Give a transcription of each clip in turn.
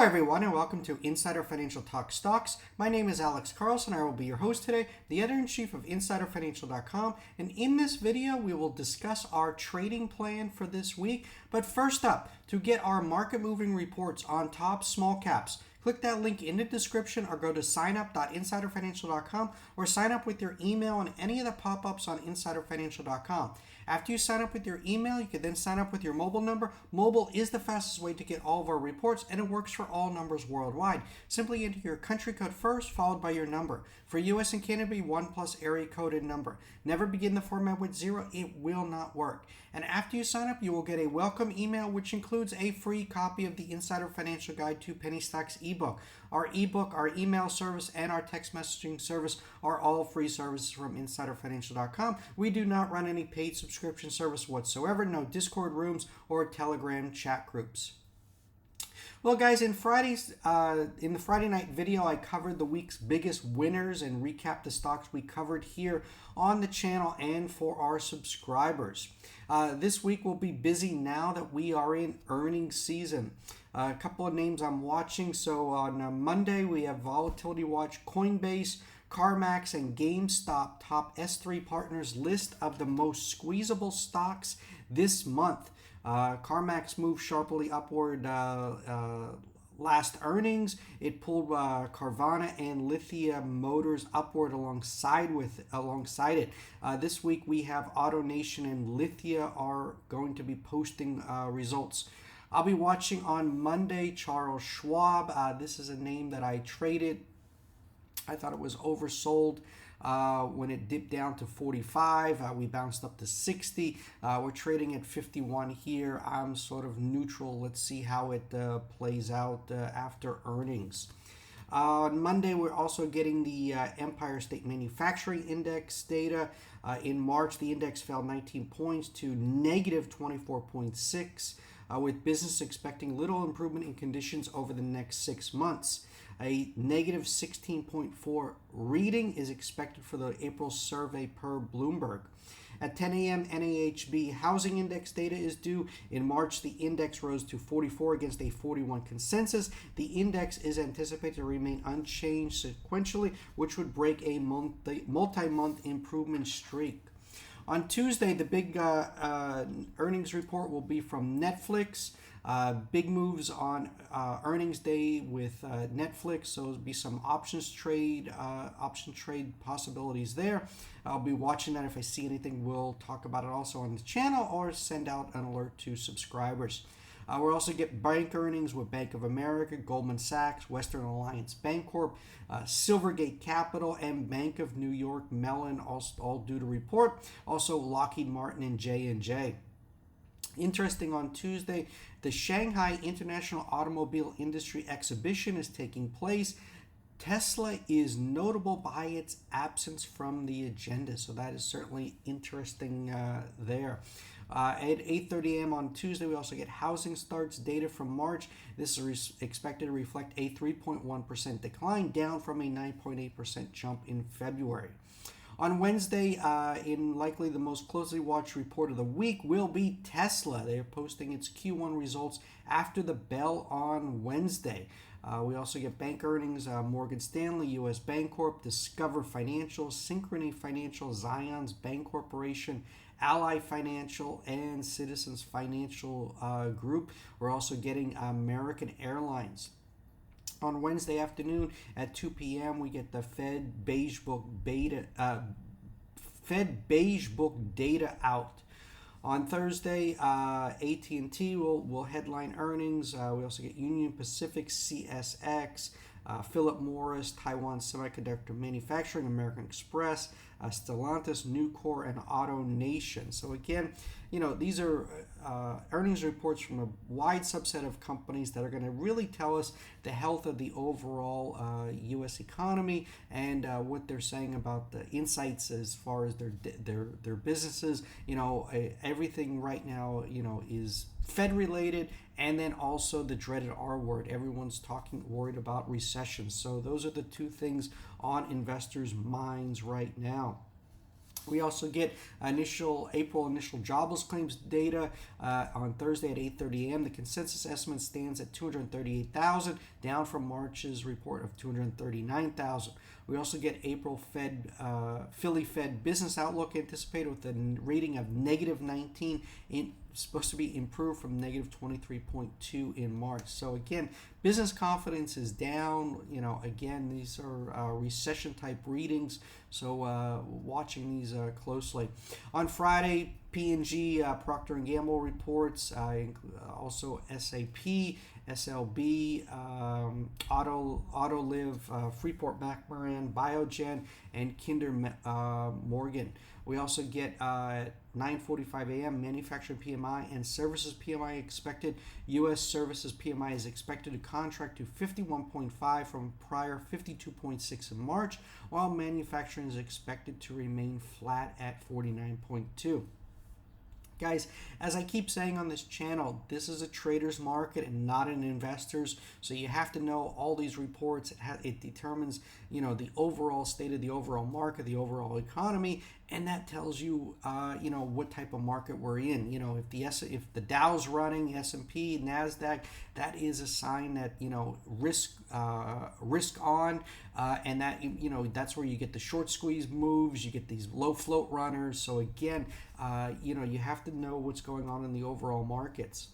everyone, and welcome to Insider Financial Talk Stocks. My name is Alex Carlson. I will be your host today, the editor-in-chief of InsiderFinancial.com. And in this video, we will discuss our trading plan for this week. But first up, to get our market-moving reports on top small caps, click that link in the description or go to signup.insiderfinancial.com or sign up with your email on any of the pop-ups on insiderfinancial.com. After you sign up with your email, you can then sign up with your mobile number. Mobile is the fastest way to get all of our reports, and it works for all numbers worldwide. Simply enter your country code first, followed by your number. For US and Canada, 1+ area code and number. Never begin the format with 0. It will not work. And after you sign up, you will get a welcome email, which includes a free copy of the Insider Financial Guide to Penny Stocks ebook. Our ebook, our email service, and our text messaging service are all free services from InsiderFinancial.com. We do not run any paid subscription service whatsoever, no Discord rooms or Telegram chat groups. Well, guys, in the Friday night video, I covered the week's biggest winners and recapped the stocks we covered here on the channel and for our subscribers. This week will be busy now that we are in earnings season. A couple of names I'm watching. So on Monday, we have Volatility Watch, Coinbase, CarMax, and GameStop top S3 partners list of the most squeezable stocks this month. CarMax moved sharply upward last earnings. It pulled Carvana and Lithia Motors upward alongside it. This week we have AutoNation and Lithia are going to be posting results. I'll be watching on Monday Charles Schwab. This is a name that I traded. I thought it was oversold when it dipped down to 45. We bounced up to 60. We're trading at 51 here. I'm sort of neutral. Let's see how it plays out after earnings. On Monday, we're also getting the Empire State Manufacturing Index data. In March, the index fell 19 points to negative 24.6, with business expecting little improvement in conditions over the next 6 months. A negative 16.4 reading is expected for the April survey per Bloomberg. At 10 a.m., NAHB housing index data is due. In March, the index rose to 44 against a 41 consensus. The index is anticipated to remain unchanged sequentially, which would break a multi-month improvement streak. On Tuesday, the big earnings report will be from Netflix. Big moves on earnings day with Netflix, so there'll be some option trade possibilities there. I'll be watching that. If I see anything, we'll talk about it also on the channel or send out an alert to subscribers. We'll also get bank earnings with Bank of America, Goldman Sachs, Western Alliance Bancorp, Silvergate Capital, and Bank of New York Mellon, all due to report. Also, Lockheed Martin and J&J. Interesting, on Tuesday, the Shanghai International Automobile Industry Exhibition is taking place. Tesla is notable by its absence from the agenda, so that is certainly interesting there. At 8:30 a.m. on Tuesday, we also get housing starts data from March. This is expected to reflect a 3.1% decline, down from a 9.8% jump in February. On Wednesday, in likely the most closely watched report of the week, will be Tesla. They are posting its Q1 results after the bell on Wednesday. We also get bank earnings, Morgan Stanley, U.S. Bancorp, Discover Financial, Synchrony Financial, Zions Bank Corporation, Ally Financial, and Citizens Financial Group. We're also getting American Airlines. On Wednesday afternoon at 2 p.m., we get the Fed Beige Book data out. On Thursday, AT&T will headline earnings. We also get Union Pacific, CSX, Philip Morris, Taiwan Semiconductor Manufacturing, American Express, Stellantis, Nucor, and AutoNation. So again, these are earnings reports from a wide subset of companies that are going to really tell us the health of the overall U.S. economy and what they're saying about the insights as far as their businesses. Everything right now, is Fed related, and then also the dreaded R word. Everyone's worried about recession. So those are the two things on investors' minds right now. We also get April initial jobless claims data on Thursday at 8:30 a.m. The consensus estimate stands at 238,000, down from March's report of 239,000. We also get April Philly Fed business outlook anticipated with a rating of -19, supposed to be improved from -23.2 in March. So again, business confidence is down. Again, these are recession type readings. So watching these closely. On Friday, P&G, Procter & Gamble reports, also SAP, SLB, Autoliv, Freeport-McMoRan, Biogen, and Kinder Morgan. We also get 9:45 a.m. manufacturing PMI and services PMI expected. U.S. services PMI is expected to contract to 51.5 from prior 52.6 in March, while manufacturing is expected to remain flat at 49.2. Guys, as I keep saying on this channel, this is a trader's market and not an investor's. So you have to know all these reports. It determines, the overall state of the overall market, the overall economy, and that tells you, what type of market we're in. If the Dow's running, S&P, Nasdaq, that is a sign that risk on, and that that's where you get the short squeeze moves. You get these low float runners. So again, you have to know what's going on in the overall markets.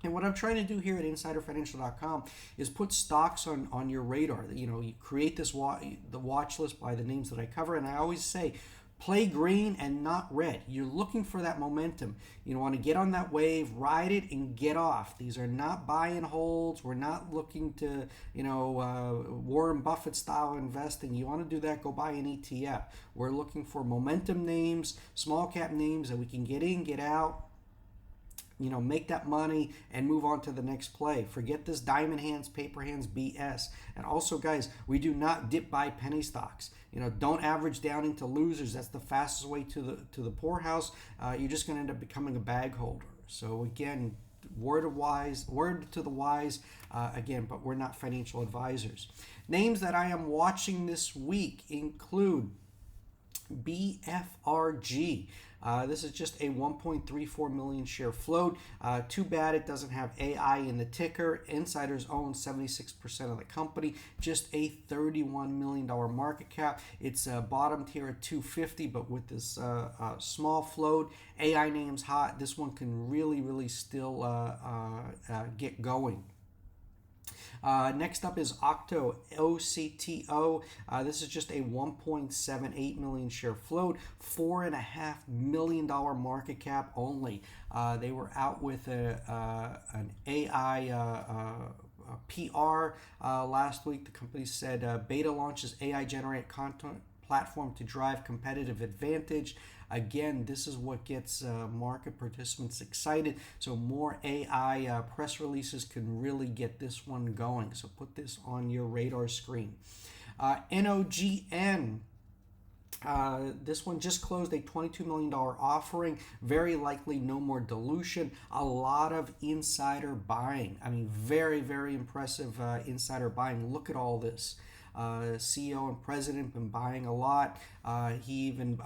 And what I'm trying to do here at InsiderFinancial.com is put stocks on your radar. You create the watch list by the names that I cover, and I always say, play green and not red. You're looking for that momentum. You want to get on that wave, ride it, and get off. These are not buy and holds. We're not looking to, Warren Buffett style investing. You want to do that, go buy an ETF. We're looking for momentum names, small cap names that we can get in, get out, make that money and move on to the next play. Forget this diamond hands, paper hands BS. And also, guys, we do not dip buy penny stocks. Don't average down into losers. That's the fastest way to the poorhouse. You're just going to end up becoming a bag holder. So again, word to the wise, again, but we're not financial advisors. Names that I am watching this week include BFRG. This is just a 1.34 million share float. Too bad it doesn't have AI in the ticker. Insiders own 76% of the company. Just a $31 million market cap. It's bottomed here at 250, but with this small float, AI names hot, this one can really still get going. Next up is OCTO, OCTO. This is just a 1.78 million share float, $4.5 million market cap only. They were out with an AI PR last week. The company said beta launches AI generated content platform to drive competitive advantage. Again, this is what gets market participants excited. So more AI press releases can really get this one going. So put this on your radar screen. NOGN. This one just closed a $22 million offering. Very likely no more dilution. A lot of insider buying. I mean, very impressive insider buying. Look at all this. CEO and president been buying a lot. He even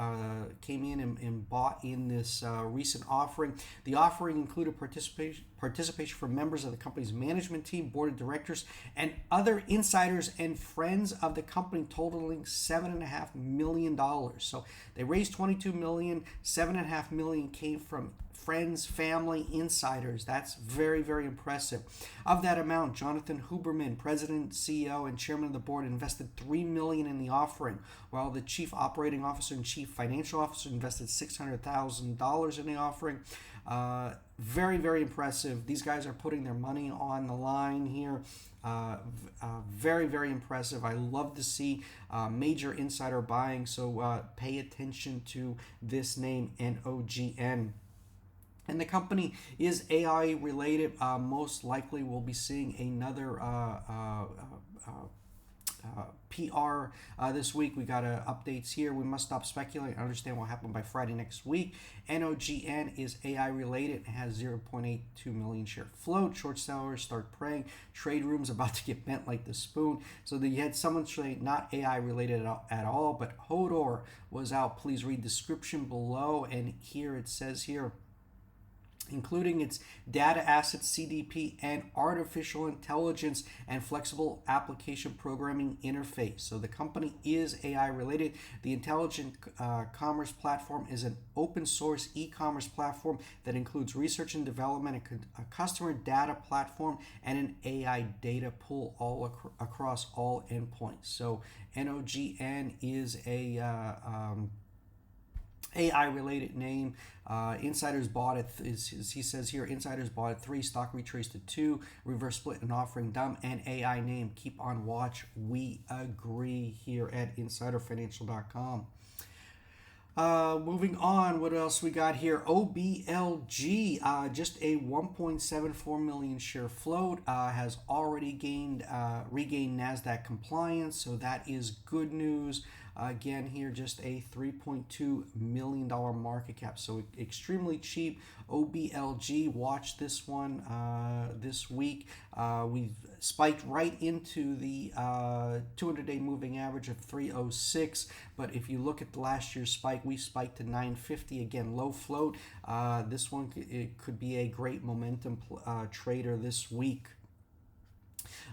came in and bought in this recent offering. The offering included participation from members of the company's management team, board of directors, and other insiders and friends of the company, totaling $7.5 million. So they raised $22 million. $7.5 million came from friends, family, insiders. That's very impressive. Of that amount, Jonathan Huberman, president, CEO, and chairman of the board, invested $3 million in the offering, while the chief operating officer and chief financial officer invested $600,000 in the offering. Very impressive. These guys are putting their money on the line here. Very impressive. I love to see major insider buying, so pay attention to this name, NOGN. And the company is AI related. Most likely we'll be seeing another PR this week. We got updates here. We must stop speculating and understand what happened by Friday next week. NOGN is AI related and has 0.82 million share float. Short sellers start praying. Trade rooms about to get bent like the spoon. So you had someone say not AI related at all, but Hodor was out. Please read description below. And here it says here, including its data assets, CDP, and artificial intelligence and flexible application programming interface. So the company is AI related. The intelligent commerce platform is an open source e-commerce platform that includes research and development, a customer data platform, and an AI data pool all across all endpoints. So NOGN is a AI related name. Insiders bought it, he says here, insiders bought it 3, stock retraced to 2, reverse split and offering dumb, and AI name. Keep on watch. We agree here at insiderfinancial.com. Moving on, what else we got here? OBLG, just a 1.74 million share float, has already regained Nasdaq compliance, so that is good news. Again, here just a $3.2 million market cap, so extremely cheap. OBLG, watch this one this week. We've spiked right into the 200-day moving average of 306, but if you look at last year's spike, we spiked to 950. Again, low float. This one it could be a great momentum trader this week.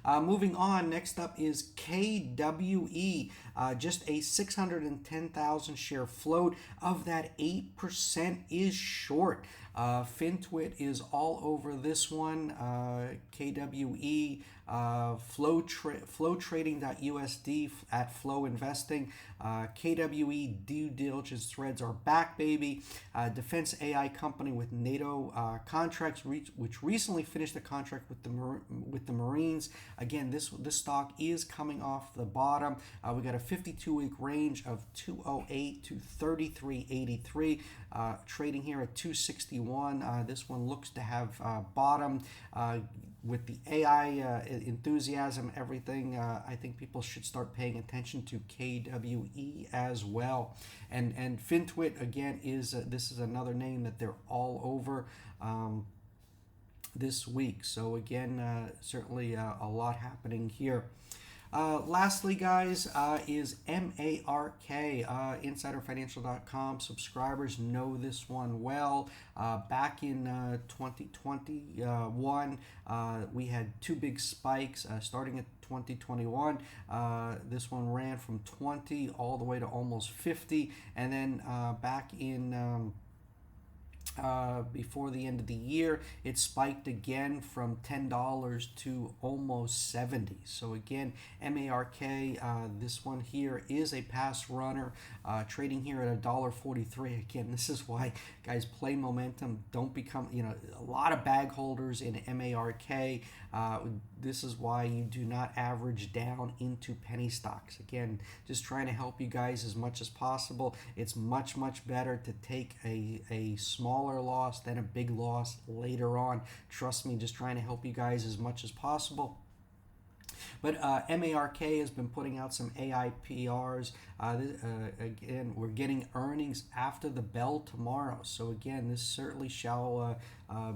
Moving on, next up is KWE, just a 610,000 share float. Of that, 8% is short. FinTwit is all over this one. KWE, flowtrading.usd at Flow Investing. KWE due diligence threads are back, baby. Defense AI company with NATO contracts, which recently finished a contract with the Marines. Again, this stock is coming off the bottom. We got a 52-week range of 208 to 33.83. Trading here at 261. This one looks to have bottomed. With the AI enthusiasm, everything, I think people should start paying attention to KWE as well. And FinTwit, again, this is another name that they're all over this week. So again, certainly a lot happening here. Lastly, guys, is MARK, insiderfinancial.com. Subscribers know this one well. Back in 2021, we had 2 big spikes starting at 2021. This one ran from 20 all the way to almost 50, and then back in before the end of the year, it spiked again from $10 to almost 70. So again, MARK, this one here is a past runner, trading here at $1.43. Again, this is why, guys, play momentum. Don't become, a lot of bag holders in MARK. This is why you do not average down into penny stocks. Again, just trying to help you guys as much as possible. It's much, much better to take a smaller loss than a big loss later on. Trust me, just trying to help you guys as much as possible. But MARK has been putting out some AI PRs. Again, we're getting earnings after the bell tomorrow. So again, this certainly shall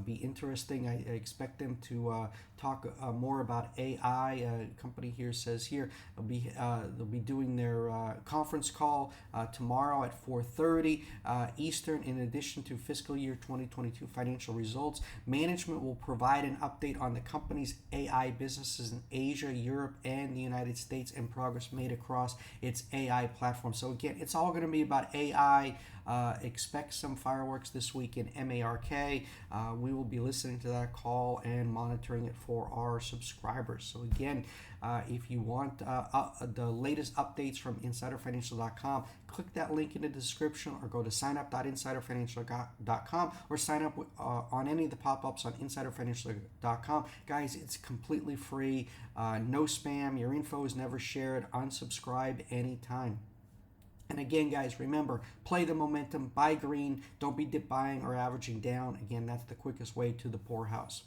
be interesting. I expect them to talk more about AI. Company here says here they'll be doing their conference call tomorrow at 4:30 Eastern. In addition to fiscal year 2022 financial results, management will provide an update on the company's AI businesses in Asia, Europe, and the United States, and progress made across its AI platform. So again, it's all going to be about AI. Expect some fireworks this week in MARK. We will be listening to that call and monitoring it for our subscribers. So again, if you want the latest updates from insiderfinancial.com, click that link in the description or go to signup.insiderfinancial.com or sign up on any of the pop-ups on insiderfinancial.com. Guys, it's completely free. No spam. Your info is never shared. Unsubscribe anytime. And again, guys, remember, play the momentum, buy green, don't be dip buying or averaging down. Again, that's the quickest way to the poorhouse.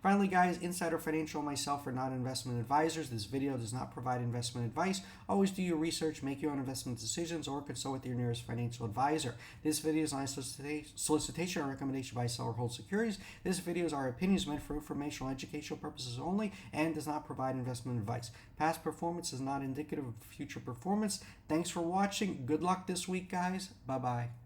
Finally, guys, Insider Financial and myself are not investment advisors. This video does not provide investment advice. Always do your research, make your own investment decisions, or consult with your nearest financial advisor. This video is not a solicitation or recommendation by sell or hold securities. This video is our opinions meant for informational and educational purposes only and does not provide investment advice. Past performance is not indicative of future performance. Thanks for watching. Good luck this week, guys. Bye-bye.